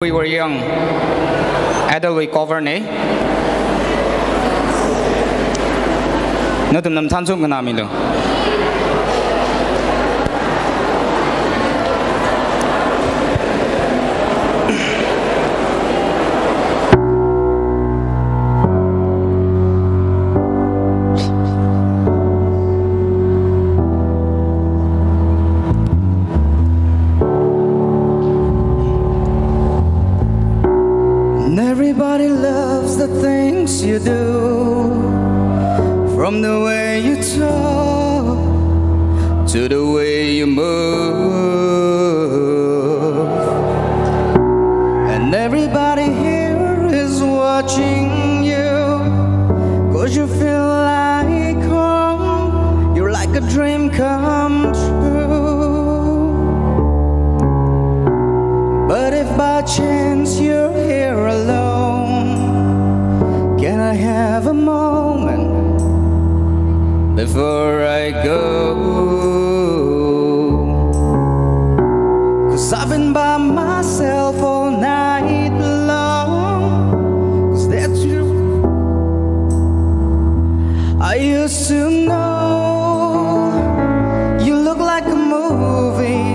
We were young. Adult we cover ne. No tum nam thansum kana mi lo. Everybody loves the things you do, from the way you talk to the way you move. And everybody here is watching you, 'cause you feel like home. You're like a dream come true. But if by chance you're here alone, can I have a moment before I go? 'Cause I've been by myself all night long. 'Cause that's you. I used to know you look like a movie.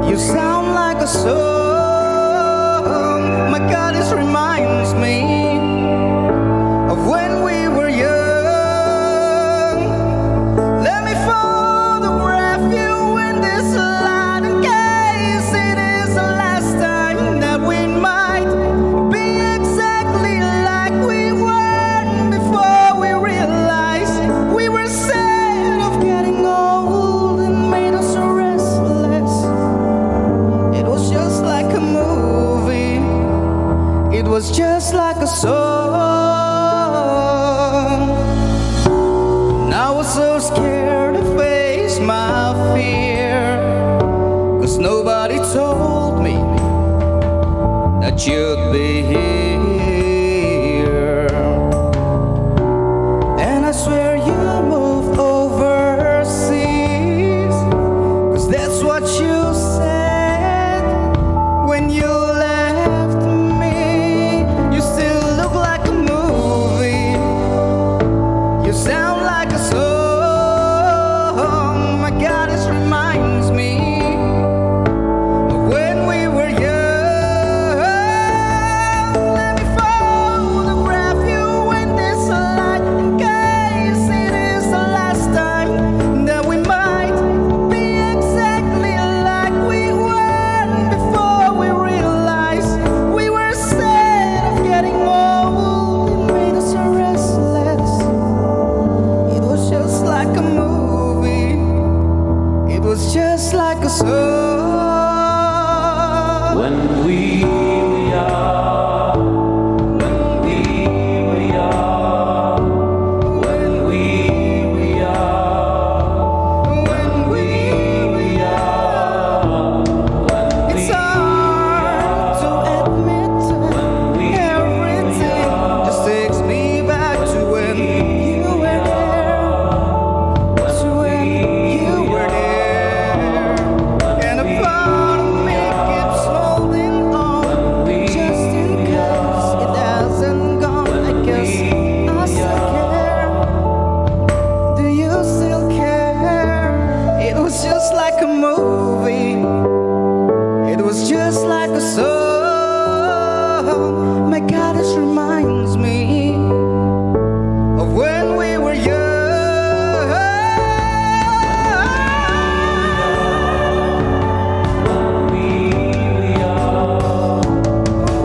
You sound like a song. My God, this reminds me of when we were young. Let me photograph you in this light, in case it is the last time that we might be exactly like we were before we realized we were scared of getting old and made us restless. It was just like a movie. It was just like a song. And I was so scared to face my fear, 'cause nobody told me that you'd be here. And I swear you moved overseas, 'cause that's what you said when you left me. You still look like a movie. You sound like a song. My God, this reminds me of when we were young. Let me photograph you in this light, in case it is the last time that we might be exactly like we were before we realized we were scared of getting old. It made us restless. It was just like a movie. It was just like a song. When we are, when we are, when we are, when we are, It's hard to admit everything just takes me back to when you were there, to when you were there. And a part of me keeps holding on, just in case it hasn't gone. I guess I still care. Do you still care? It was just like a movie. It was just like a song. My God, this reminds me of when we were young.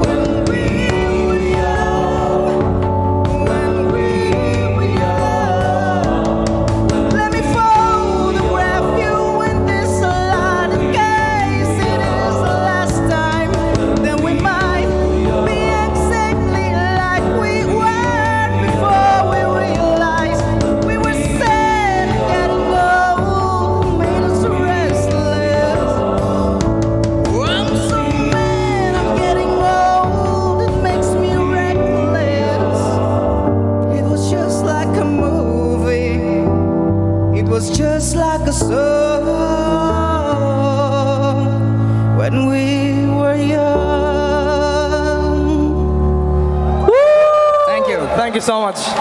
When we were young. When we were young. Let me photograph you in this light, in case it is the last time that we might be exactly like we were Thank you so much.